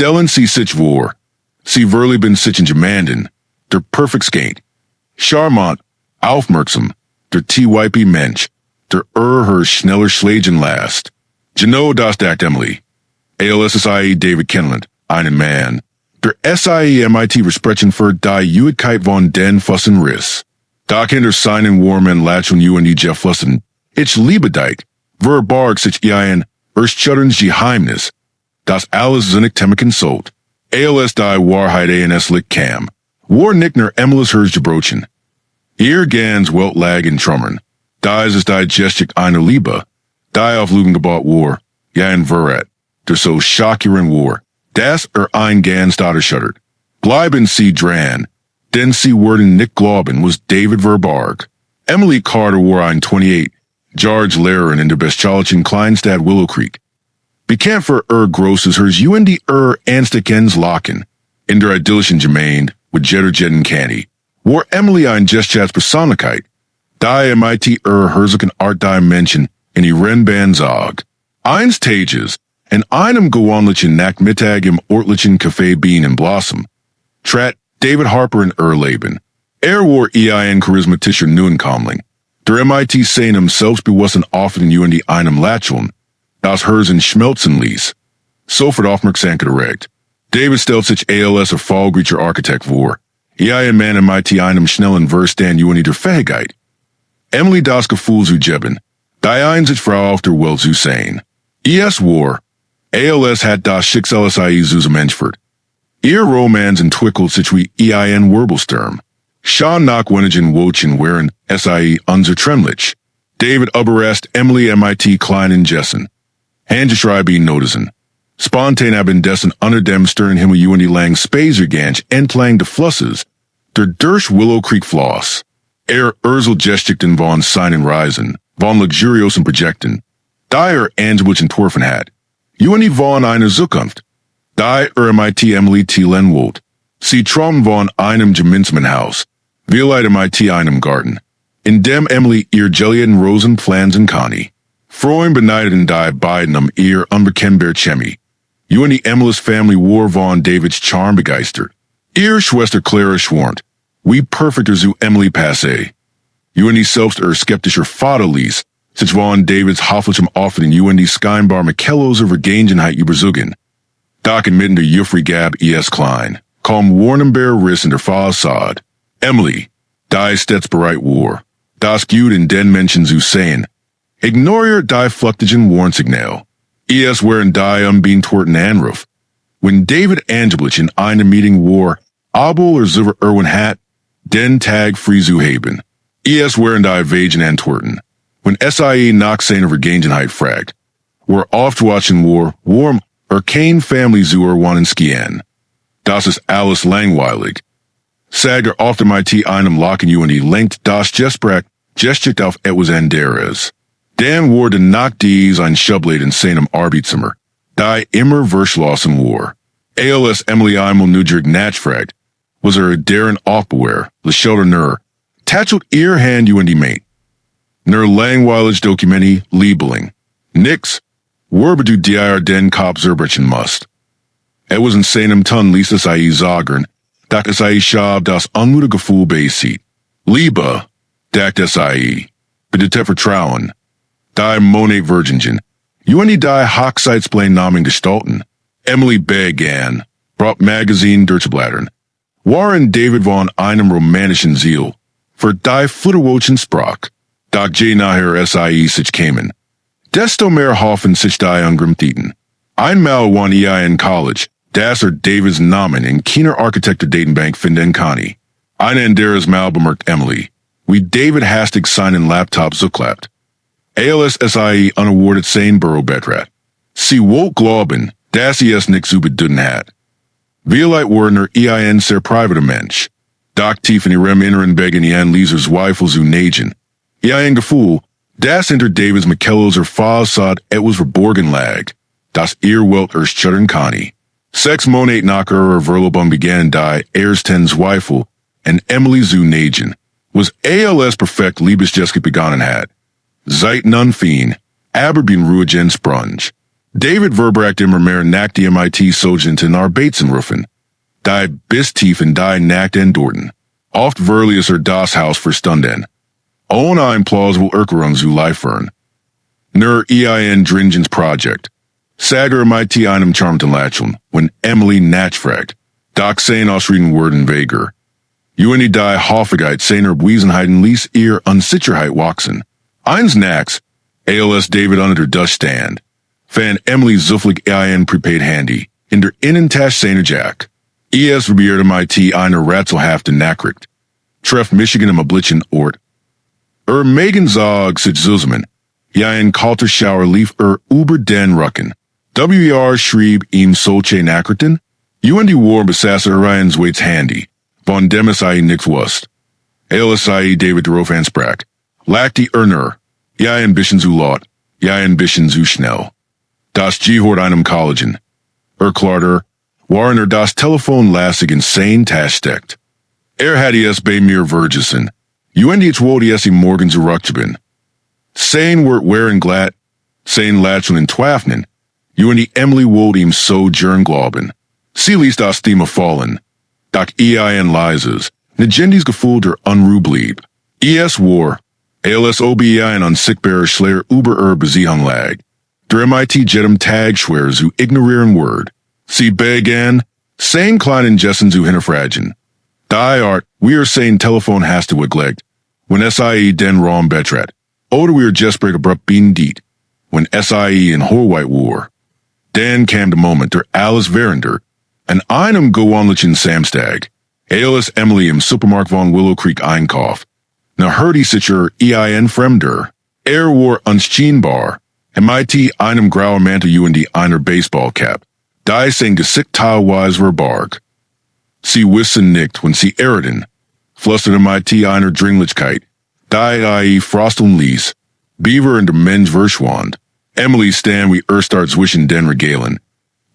Stellen sie sich vor. Sie verlieben sich in jemanden, der perfekt skate. Charmant, aufmerksam, der type Mensch, der her schneller schlagen lässt. Genau das sagt Emily. ALSSIE David Kenland, einen Mann. Der SIE MIT versprechen für die Uigkeit von den Fussen Riss. Da Kinder seinen warmen Latschen UND Jeff Flussen. Ich liebe dich. Verbarg sich Erstschutterns Geheimnis. Das alles sinnig Temmekin sold. ALS die Wahrheit ANS lick cam. War Nickner Emilis hers gebrochen. Ihr gans Welt lag in Trummern. Dies is die Geschichte Eine Liebe. Die auf Lügen gebaut war. Ja in Verret. Der so schockierende War. Das ein gans Daughter shuddert. Bleiben sie dran. Den sie worden Nick Glauben was David Verbarg. Emily Carter war ein 28. George Lehrerin in der Bestchalchen Kleinstadt Willow Creek. Bekannt für Grosses hers UND Anstekens Locken. In der idyllischen Gemeinde, with Jetten Canny. War Emily ein Gestchats Persönlichkeit. Die MIT herzigen Art Dimension in die Rennbahn-Zog. Eins Tages, in einem gewöhnlichen Nachmittag im örtlichen Café Bean in Blossom, trat David Harper in Leben. War ein charismatischer Neuankömmling. Der MIT seinem selbstbewussten offen UND einem Lächeln, das hers in Schmelzen ließ. Sofort Aufmerksamkeit erregt. David stellt sich ALS erfolgreicher Architekt vor. Ein Mann MIT einem schnellen Verstand UND der Fähigkeit. Emily das Gefühl zu geben. Die einzige Frau auf der Welt zu sein. War. ALS hat das Schicksal zu Menschfert. Ihr Romans entwickelt sich wie ein Wirbelsturm. Sean Nachwenigen Wochen wären unser Tremlich. David überrascht Emily MIT kleinen Jessen. Handgeschreiben notizen. Spontan haben dessen unter dem Stern Himmel UND lang Spazergansch entlang de Flusses, der durch Willow Creek floss. Urzel Geschichten von seinen Reisen, von luxuriosen Projekten. Die Angeblich entworfen hat. UND von einer Zukunft. Die MIT Emily T. Lenwold. Sie traum von einem gemeinsamen Haus. Vielleicht MIT einem Garten. In dem Emily ihr Jillian Rosen Pflanzen Connie. Freuen beneiden die beiden ihr unbekennbar Chemie. UND Emily's family war von Davids Charm begeistert. Ihr Schwester Clara schwant. Wie perfekter zu Emily passe. UND selbst skeptischer Vater ließ, sich von Davids hofflichem Offen in UND scheinbar Michelloser Vergangenheit überzeugen. Doch inmitten der Jeffrey Gab Klein, kaum Warnenbär Riss in der Fassade. Emily, die stets bereit war, das gut in den Menschen zu sehen. Ignoriere die fluktigen Warnsignal. Wären die unbeantworteten Anruf. When David angeblich in einem Meeting war, Aber Silver Irwin hat, den Tag free zu haben. Wären die vagen Antworten. When SIE nach seiner Vergangenheit fragt, war oft watchen war, warm, kein Family zu erwannen skien. Das ist alles langweilig. Sager oft MIT einem Locken UND lenkt das Geschicht auf etwas anderes. Dan wurde nach dies ein Schublade in seinem Arbeitszimmer, die immer verschlossen war. ALS Emily einmal nudrig nachfragt, was deren Aufbewahrer, le Schilder nur, tatschelt ihr Hand UND mate. Nur langweilig Dokumenti, Liebeling. Nix, worbe du dir den Kopf zerbrechen musst. Was in seinem Ton ließ es sagen, dass es schab das unmutige Gefühl beisieht. Liebe, sagt es bitte Vertrauen. Die Monet Virgingen. UND die Hochzeitsplain Namen gestalten. Emily begann, brought Magazine durchblättern. Waren David von einem romantischen Ziel. Für die Futterwochen sprach. Doch je nachher sich kämen. Desto mehr hoffen sich die Ungrimtiten. Einmal wan in College, das Davids Namen in keiner Architektur-Datenbank finden kann. Eine anderes Mal bemerkt Emily, wie David hastig seinen Laptop zuklappt. ALS unawarded sein Büro-Betrat. Sie wollt glauben, dass es nichts zu bedeuten hat. Vielleicht Werner ein sehr privater Mensch. Doch tief in ihrem inneren begen Lesers Zweifel zu nagen. Ein Gefühl, das hinter Davids Michelloser Fassade etwas verborgen lag, das Welt schuddern kann. 6 Monate nach ihrer Verlobung begann die ersten Zweifel, und Emily zu nagen, was ALS perfekt Liebesgeschichte begonnen hat. Seit nun fien, Aber bin ruhig Sprung. David Verbracht immer mehr nach die MIT Sogenten Arbeitsenrufen. Die bis tief in die Nacht en Dorten. Oft verlius das Haus verstunden. Ohne ein plausible Erklärung zu liefern. Nur ein dringens Projekt. Sager MIT einem charmten Lächeln, wenn Emily nachfragt. Doc sein ausreden worden vager. Die Hoffigkeit seiner Wesenheiten ließ ihr Unsicherheit wachsen. Eins nachts, als David unter der stand, fand Emily zufällig ein prepaid Handy in der Innentasche seiner Jack. Probierte MIT eine rätselhafte Nachricht. Treff Michigan im oblitzen Ort. Megan zog sich zusammen. Ein kalter Schauer lief über den Rücken. Schrieb ihm solche Nachrichten. Die War besaß Ryans Waits Handy. Von dem es nichts wusste. Als David darauf ansprach. Lag die nur. Ein bisschen zu laut. Ein bisschen zu schnell. Das gehört einem Kollegen. Klarte, waren das Telefon lastig in sein Tasche steckt. Hatte es bei mir vergessen. Ich wollte es ihm morgen zurückgeben. Sein wird wehren glatt. Sein latschen in Twaffnen. Emily wollte ihm so gern glauben. Sie ließ das Thema fallen. Doch ein leises, negendiges Gefühl der Unruhe blieb. War, als ob ein unsichtbarer Schleier über Beziehung lag. Der MIT jedem Tag schwer zu ignorieren Word. Sie begann, sein kleinen Jessen zu hinterfragen. Die Art, sein Telefon hastig gelegt, wenn den Raum betrat. Oder just abrupt beendet, when in Horwhite war. Dann kam der Moment der alles währender, an einem gewöhnlichen Samstag, als Emily im Supermarkt von Willow Creek einkauf. Hörte sich ein Fremder. War unscheinbar. MIT einem grauen Mantel einer Baseballcap. Die sein Gesicht teilweise verbarg. Sie wissen nicht, wenn sie erden. Flüsterte MIT einer Dringlichkeit. Die frosteln ließ. Beaver in der Mensch verschwand. Emily stand wie start zwischen den Regalen.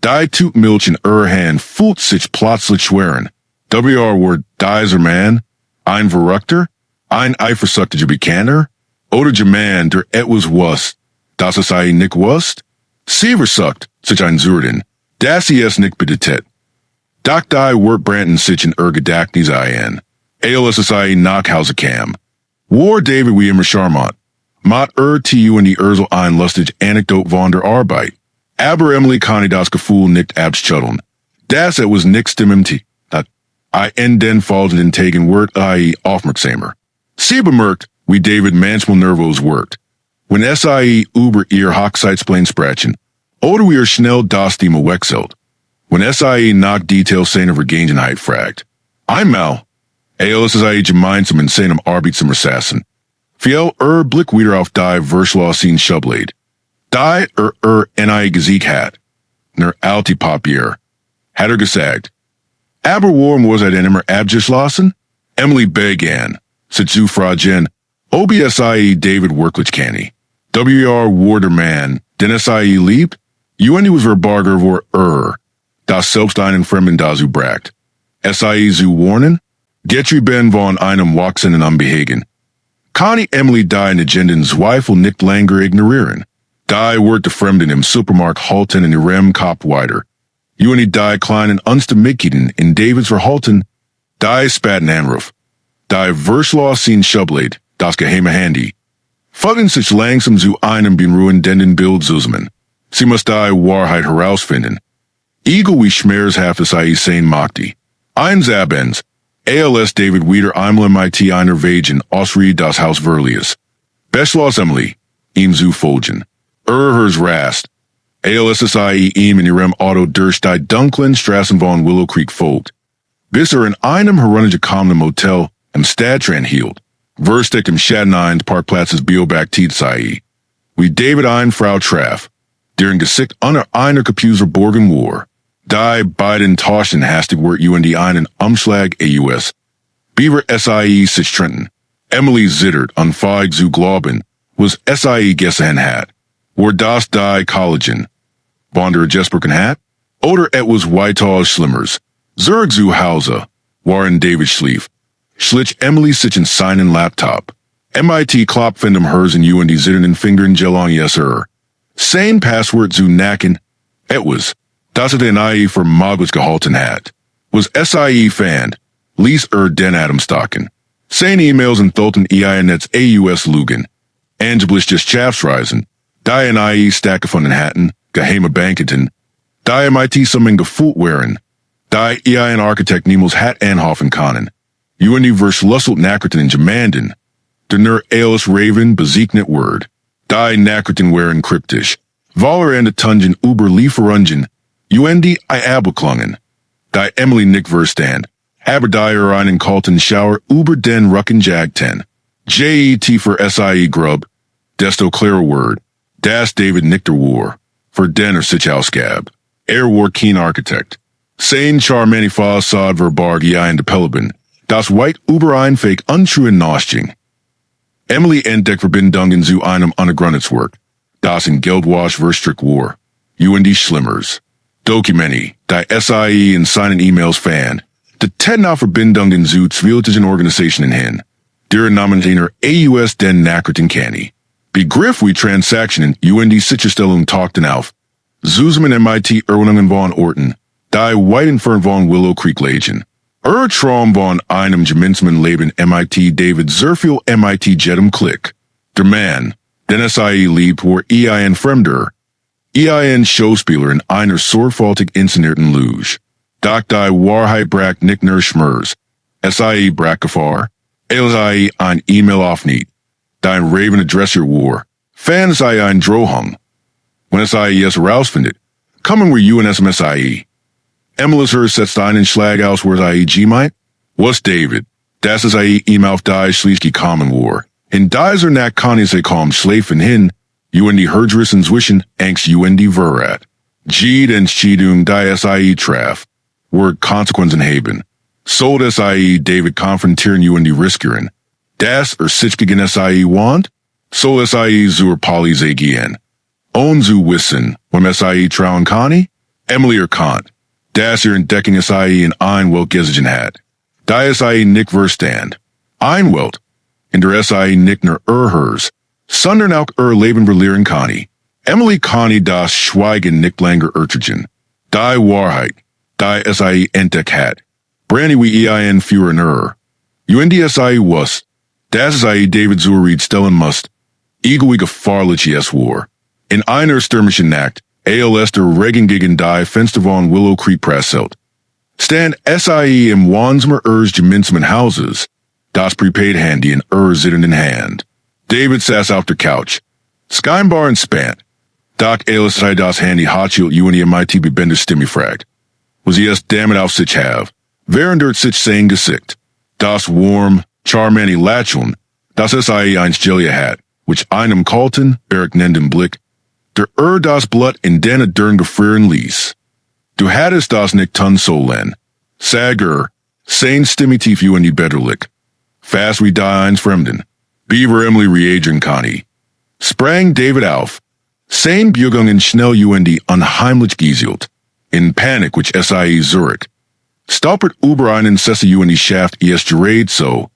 Die tut Milch in Hand fühlt sich plötzlich schweren. War dieser Mann? Ein Verrückter? Ein eifersüchtiger Bekannter? Oder der Mann, der etwas wusste, das es nicht wusste? Sie versucht, sich einzureden, dass sie es nicht bedeutet. Doch die wird Branton sich in Gedächtnis ein. Als es nach Hause kam. War David wie immer charmant. Mat in die so ein lustig Anekdote von der Arbeit. Aber Emily kann das Gefühl nicht abschütteln. Das etwas nicht stimmt. In den folgenden Tagen wird aufmerksamer. Sie bemerkt, wie David manchmal nervös wirkt. Wenn es über ihr Hochzeitsplan sprechen, oder schnell das Thema wechselt. Wenn es nach Details seiner Vergangenheit fragt. Einmal, als es gemeinsam in seinem Arbeitszimmer saßen, fiel Blick wieder auf die verschlossene Schublade. Die Gesicht hat, alte Papier, hat gesagt. Aber warum was denn immer abgeschlossen? Emily begann, sich zu fragen, ob David wirklich kenne. War der Mann, den es liebt? Was verbarger vor das selbst einen Fremden dazu bracht. Es zu warnen? Getrieben von einem wachsenden Unbehagen. Kann Emily die Negenden Zweifel nicht länger ignorieren? Die wird der Fremden im Supermarkt halten in ihrem Kopf weiter. Die kleinen Unstimmigkeiten in Davids Verhalten, die späten Anruf, die verschlossene Schublade, das geheime Handy, folgen sich langsam zu einem beruhigenden Bild zusammen. Sie muss die Wahrheit herausfinden. Egal wie schmerzhaft es sein magte. Eines Abends, als David wieder einmal MIT einer Wegen ausriet das Haus verließ. Beschloss Emily, ihm zu folgen. Hers rast. Als es ihm in ihrem Auto durch die dunklen Straßen von Willow Creek folgt. Bis in einem heruntergekommenen Motel im Stadtrand hielt. Versteckt im Schatten eines Parkplatzes Biobaktit sei. Wie David eine Frau traf, deren Gesicht unter einer Kapuze verborgen war. Die beiden tauschten hastig wird einen Umschlag aus. Beaver sich trennten. Emily zittert, unfähig zu glauben, was gesehen hat. War das die Kollegen? Von der gesprochen hat? Oder etwas weitaus Schlimmers? Zurück zu Hause, waren David schlief. Schlich Emily sich in seinen Laptop. MIT klopft hers in die zitternden Fingern gelang Sein password zu nacken. Etwas. Das het NIE voor mogelijk gehalten had. Was SIE fan. Lees den Adamstocken. Sein emails en thulten EINets AUS lugen. Angeblis just chafsreisen. Die NIE stacken van den Hatten. Geheime banketen. Die MIT summing gevoelt waren. Die EIN architect Niemals hat Anhoffen kanen. UND vers lusselt nakerten in Jamanden. De nur Aelis Raven bezieknet word. Die nakerten waren cryptisch. Voller en de tungen uber lieferungen. UND I abelklungen. Die Emily Nick verstand. Aber einen kalten shower uber den rucken jagten. JET for SIE grub. Desto clearer word. Das David Nichter war. For den Sichauskab. War keen architect. Sein charmany Fassade verbarg in de Pelibin. Das white uber ein fake untrue in Nosching. Emily entdeckt Verbindungen zu einem Untergrundetswerk. Das in Geldwasch verstrick war. UND Schlimmers. Documenti, die SIE in seinen E-Mails fan. De Tedna Verbindungen zu zwieligen Organisationen hin. Der Namentener AUS den Nakerten Canny. Begriff wie Transaktionen UND Sicherstellung talkten auf. Zusammen MIT Erwinungen von Orten. Die Weidenfern von Willow Creek Legion. Traum von einem gemeinsamen Leben MIT David Zerfiel MIT Jedem Klick. Der Mann, den SIE liebt war EIN Fremder. EIN Schauspieler in einer sorgfältig inszenierten Luge. Doc die Wahrheit brack Nickner Schmers. SIE brack Gefahr. SIE ein E-Mail aufniet. Dein Raven Adresser war. Fan SIE ein Drohung. When SIE es herausfindet. Kommen wir UNSMSIE. Emilisher setzt einen Schlag aus, wo SIE G-meint. Was David? Das SIE E-Mail auf die schließlich kommen war. In dieser Nacht kann ich kaum schläfen hin. UND Herdrissen zwischen Angst UND Verrat. G den Schiedung die SIE traf. Word Konsequenzen haben. Sold SIE David konfrontieren UND riskieren. Das sich gegen SIE want? Soll SIE zur Polizei gehen. On zu wissen, SIE trauen kann? Emily Kant. Das entdecken SIE in Einwelt gesigen hat. Die SIE Nick verstand. Einwelt. In der SIE Nickner hers. Sondern auch Leben verlieren kann. Emily Connie das Schweigen nicht länger urtigen. Die Wahrheit. Die SIE entdeckt hat. Brandy wie EIN führen UND SIE was. Das SIE David Zurried stellen must. Egal wie gefahrlich es war. In einer stürmischen Nacht. ALS der Regen gegen die Fenster von Willow Creek presselt. Stand SIE im Wandsmer gemeinsamen Hauses. Das prepaid handy in zitten in hand. David saß auf der Couch. Scheinbar entspannt. Doc ALS sei das Handy hotschild UND MIT bebender Stimme fragt. Was es damit auf sich have. Während sich sein Gesicht. Das warm, charmany Lächeln. Das SIE eins Gelia hat. Which einem kalten, bergnenden Blick. Der das Blut in den dern gefrieren ließ. Du hattest das nicht tun sollen. Sager, sein Stimme tief UND Betterlick. Fast wie die eins Fremden. Beaver Emily reagieren kann. Sprang David auf. Sein Bürgungen schnell UND unheimlich gieselt. In Panik which SIE Zurich. Stolpert über einen Sesse UND Schaft gerät so.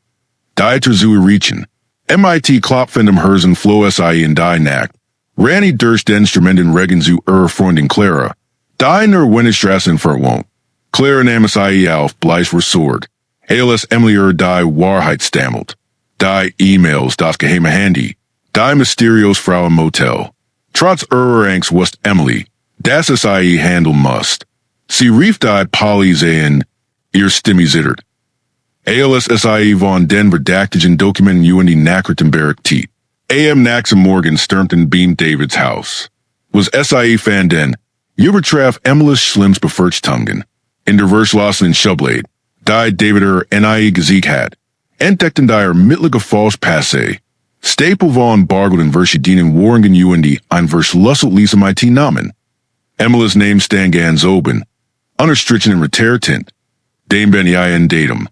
Die zu reachen. MIT Klopfendem Herzen flow SIE in die Nacht. Ranny durst Instrumenten Regen zu Freundin Clara. Die nur Winnestrassen verwont. Clara nahm SIE auf, bleich versort. ALS Emily die Wahrheit stammelt. Die E-Mails, das geheime Handy. Die mysterious Frau im Motel. Trotz Angst wust Emily. Das SIE handle must. Sie rief die Polizei ihr Stimme zittert. ALS SIE von den verdächtigen Dokumenten UND Nakerten Tiet. AM Nax Morgan stürmten beamed Davids Haus. Was SIE fan den, übertraf Emilis Schlimms Befurchtungen. In der Verslassen Schublade. Die David NIE gesiegt hat. Entdeckten die mittlere Falsch Passe. Staple von Bargeld verschiedenen Warringen UND ein Verslusselt Lisa MIT Namen. Emilis Name stand ganz oben. Unterstrichen in Retertint. Dem ben in datum.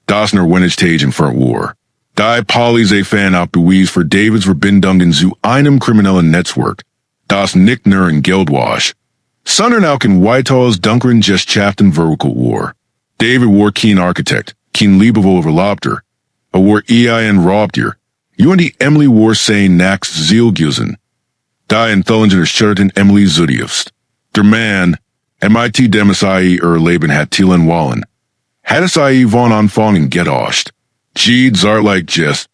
Das nur Winnage in front war. Die Polizei fan auf Beweis für Davids Verbindungen zu einem kriminellen Netzwerk. Das nicht nur in Geldwasch. Sondern auch in Whitehall's dunklen Geschichten wirkte war. David war kein Architekt, kein liebevoll Verlobter. War EIN Robtier. UND Emily war sein Nax Zielgüssen. die Enthüllungen schockierte Emily Zudiefst. Der Mann, MIT dem SIE Leben hat Thielen Wallen. Hat SIE von Anfangen gedacht. Jed zartlich gest.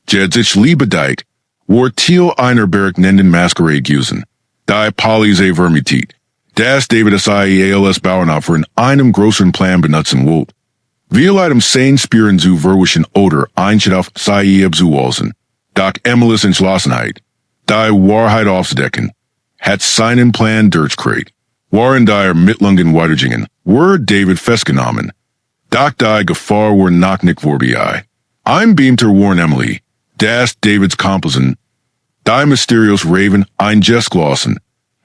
Jed sich liebe deit. War Thiel einer Berg nenden Masquerade gusen. Die Polise vermitet. Das David SIE als Bauernopfer in einem großen Plan benutzen wollt. Wir item sein spüren zu verwischen oder einschit auf SIE abzuwalsen. Doch Emilis Entschlossenheit. Die Wahrheit aufzudecken. Hat seinen Plan durchkriegt. Waren die Ermittlungen weitergingen. Were David festgenommen. Doch die Gefahr war noch nicht vorbei. Ein Beamter warn Emily. Das Davids Komplizen. Die mysterious Raven ein Gestglossen.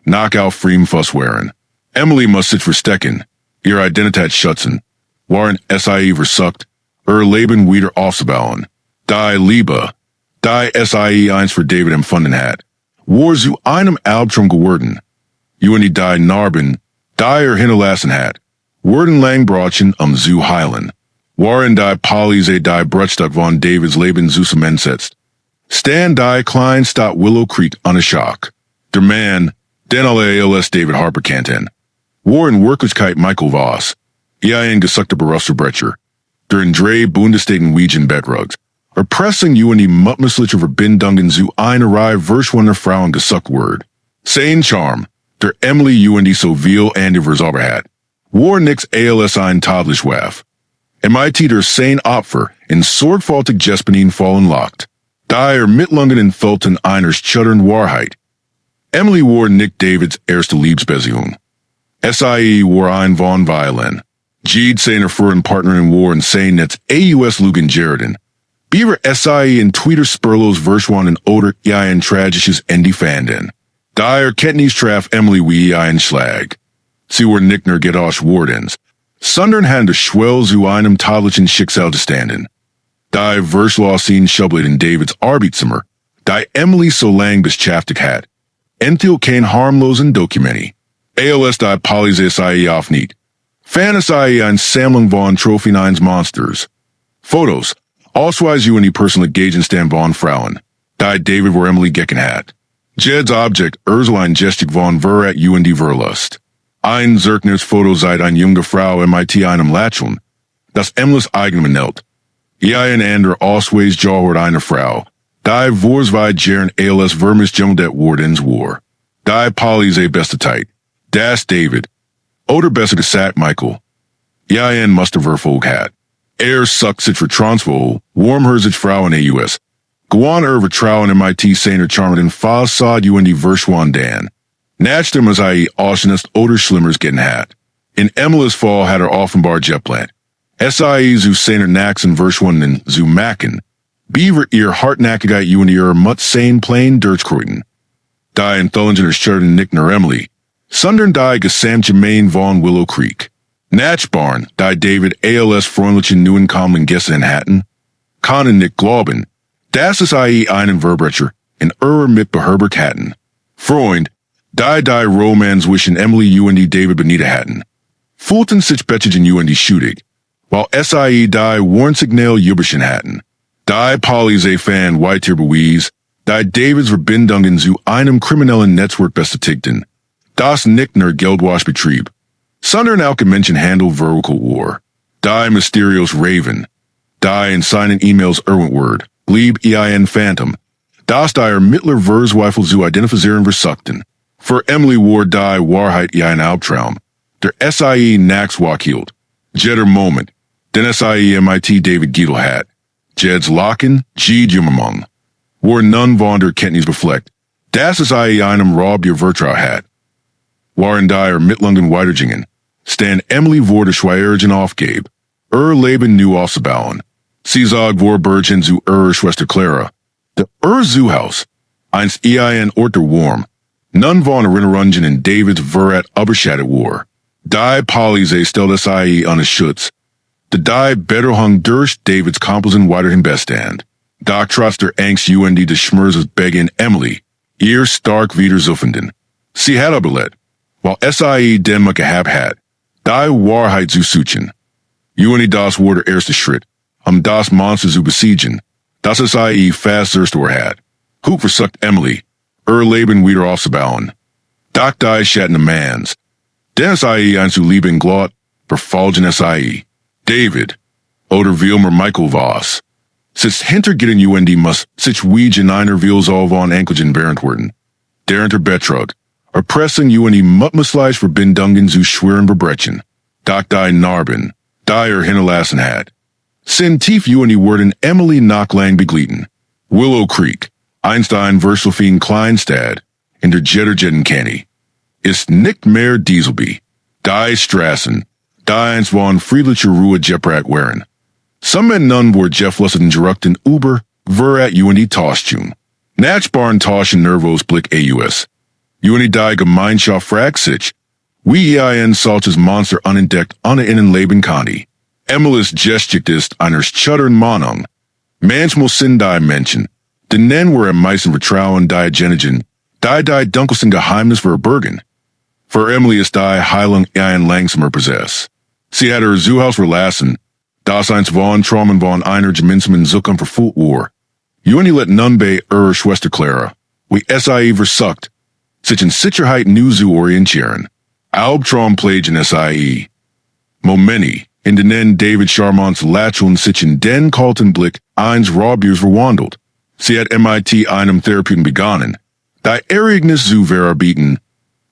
Knock auf Friem Fuss waren. Emily muss sich verstecken. Ihre Identität schützen. Waren SIE versucht. Leben wieder aufzubauen. Die Liebe. Die SIE eins für David empfunden hat. War zu einem Alptraum geworden. Die Narben. Die hinterlassen hat. Worden lang brochen zu heilen. Waren die Polise die Bruchstück von Davids Leben zusammensetzt. Stand die klein Stadt Willow Creek an a Schock. Der Mann, den alle als David Harper kannten. Waren Wirklichkeit Michael Voss. Ein gesuckter Berufsverbrecher. Der in drei Bundesstaaten Wiegen Bettrugs. Erpressing die Mutmisliche Verbindungen zu einer Reihe verschwundener Frauen gesuckt word. Sein Charme. Der Emily die so viel an die Versorger hat. War nix als ein Tadlich Waff. MIT der sein Opfer in sorgfältig Jespenin fallen locked. Die Ermittlungen entfüllten einer schütternden Wahrheit. Emily war nicht Davids erste Liebesbeziehung. SIE war ein von Violin. Jed seiner früheren Partnerin war in sein Netz AUS Lugan Jeriden. Beaver SIE in Twitter Spurlos verschwunden oder ein tragisches Ende fanden. Die Ketnis traf Emily wie ein Schlag. Sie war nicht nur gedacht Wardens, sondern hatten schwell zu einem tadlichen Schicksal zu standen. Die Verschlossen Schublet in Davids Arbeitszimmer, die Emily so lang beschäftigt hat, enthält kein harmlosen Dokumenti. Als die Polise SIE aufniet. Fantasy eine Sammlung von Trophy 9 Monsters. Fotos, Ausweis die personal Gegenstand von Frauen, die David war Emily gecken hat. Jed's Objekt ein Gestik von Verrat die Verlust. Ein Zerkners Foto seit eine junge Frau MIT einem Lächeln, das Emilis eigenem nelt. Ein ander Ausweis jahort eine Frau, die vorzweit jern als Vermis Jummeldet Wardens war. Die Polise beste Zeit. Das David. Oder besser gesagt Michael. Ein Musterverfolg hat. Suckt sich vertrauenswürdig, warm sich Frau in AUS. Gwan Vertrauen MIT seiner charmenden Fassade die verschwunden dan. Nachdem ausgenutzt oder Schlimmers getten hat. In Emilis Fall hat offenbar Jetplan. SIE zu seiner Naxen verschwunden zu Macken. Beaver ihr Hartnackigkeit ihre Mut sein Plain durchkreuten. Die Enthüllungen schürten nicht nur Emily, sondern die gesamte Main von Willow Creek. Nachbarn, die David als freundlichen neuen Kommen Gäste hatten, können nicht glauben, dass SIE einen Verbrecher in mit beherbergt hatten. Freund, die Romans zwischen Emily die David benita hatten, fühlten sich bettigen die schuldig, while SIE die Warnsignal Jüberchen hatten. Die Polise fan weiter bewies, die Davids Verbindungen zu einem kriminellen Netzwerk bestätigten, das nicht nur Geldwaschbetrieb, sondern auch Menschenhandel verurteilt war. Die mysterious Raven, die in seinen E-Mails Word, blieb ein Phantom, das die Ermittler Verzweifel zu identifizieren versuchten. Für Emily war die Wahrheit ein Alptraum, der SIE Naxwalk hielt. Jeder Moment, den SIE MIT David Giedel hat. Jed's Locken, Jed Jummermung. War none von der Kenntnis befleckt, das SIE einem Rob ihr Vertrau hat. Waren die Ermittlungen weitergingen, stand Emily vor der Schweiergen aufgab, Leben nu aufzubauen. Sie sagt vor Bergen zu Schwester Clara. De Zuhaus, einst ein Ort der Warm, none von Erinnerungen in Davids Verrat überschattet war. Die Polise stellt SIE an a Schutz. De die Betterhung durch Davids Komplizen weiterhin bestand. Doch trotz der Angst des Schmörs begging Emily, ihr stark wieder zufinden. Sie hat aber let, while SIE den gehabt hat, die Wahrheit zu suchen. Das war der erste Schritt, das Monster zu besiegen, das SIE fast erst hat. Hook versucht Emily, Leben wieder aufzubauen. Doc die schatten mans. Den sei zu lieben glot, verfolgen sei. David, oder Wilmer Michael Voss. Sitzt hintergitten muss sich wie einer Wils all von Ankelgen während worden. Derenter Betrug, erpressen mutmusleisch verbindungen zu schweren Verbrechen. Doc die Narben, die hinterlassen hat. Sin tief worden Emily Knocklang begleiten. Willow Creek, Einstein Verselfien Kleinstad, in der Jetterjetten Kenny. Ist nicht mehr Dieselby. Die Strassen, die eins von friedlicher Ruhe Jeprat wären. Some men none were Jefflussen geruchten Uber, verat Toschtun. Nachbarn Toschen Nervos Blick AUS. Die Gemeinschaft fragt sich, wie solches Monster unentdeckt innen Leben kann. Emilis Geschicht ist eines Chuttern Meinung. Manchmal sind die Menschen, die nennen wir am meisten Vertrauen die Genigen, die dunkles Geheimnis verbergen. Für Emily ist die Heilung langsamer Prozess. Sie hat ihr Zuhause verlassen, das eins von Traumen von einer gemeinsamen Zukunft verfüllt war. Let nun bei ihrer Schwester Clara, wie SIE versucht, sich in Sicherheit nu zu orientieren. Alptraum plagen SIE. Momenti, in den David Charmants Lacheln sich in den kalten Blick eins Rabiers verwandelt. Sie hat MIT einem Therapeuten begonnen. Die Erregnis zu verarbeiten,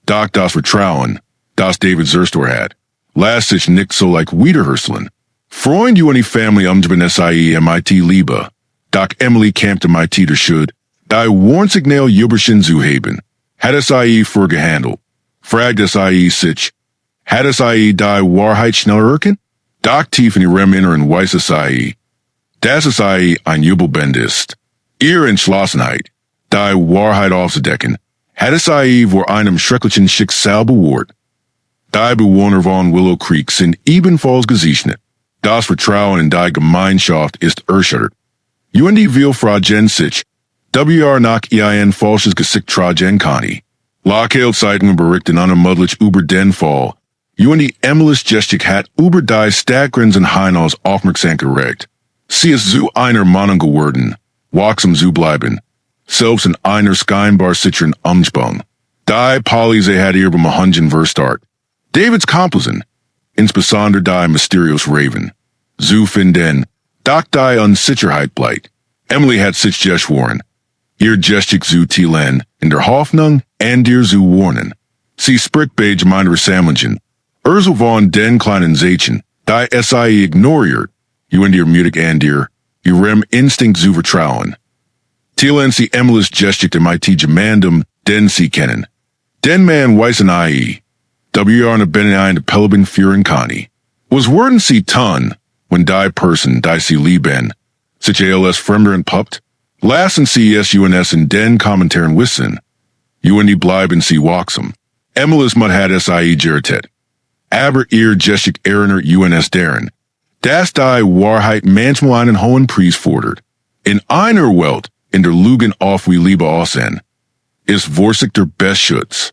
Doc das Vertrauen, das David Zerstor hat. Last sich nicht so like Wiederhörselen. Freund Family umgeben SIE MIT Liebe. Doc Emily campte MIT der Schuld. Die Warnsignal Juberschen zu haben. Hat SIE für gehandelt. Fragt SIE sich. Hat SIE die Wahrheit schneller erkennen? Doc tief in die Reminneren weiß SIE. Das SIE ein Jubelband ist. Ihre Entschlossenheit, die Wahrheit aufzudecken, hat SIE vor einem schrecklichen Schicksal bewahrt. Die Bewohner von Willow Creek sind ebenfalls gesegnet. Das Vertrauen in die Gemeinschaft ist erschüttert. Will fragen sich, nach falsches Gesicht tragen kann. Lokalzeitungen berichten unermüdlich über den Fall. Emilis Geschicht hat über die Stadtgrenzen hinaus aufmerksam geregt. Sie ist zu einer Meinung geworden, wachsam zu bleiben, selbst in einer scheinbar sicheren Umspannung. Die Polizei hat ihr beim Hungen verstärkt. Davids Komplizen, insbesondere die mysterious Raven, zu finden, Doc die Unsicherheit bleibt. Emily hat sich geschworen, ihr Geschicht zu teilen, in der Hoffnung, und ihr zu warnen. Sie spricht bei Gemeindeversammlungen, so von den kleinen Sätchen, die SIE ignoriert, ihr mutig und ihrem Instinkt zu vertrauen. Teilen sie Emilis Geschicht MIT gemeinsam, den sie kennen. Den man weiß IE, ne Benein de Pelabin führen kann. Was würden sie tun, wenn die Person, die sie lieben, sich als Fremder entpuppt? Lassen sie UNS in den Kommentaren wissen. Bleiben sie wachsam. Emilis Mut hat SIE gertet. Aber ihr Geschicht erinnert UNS deren. Das die Wahrheit manchmal einen hohen Preis fordert. In einer Welt, in der Lügen auf wie Liebe aussehen, ist Vorsicht der Bestschutz.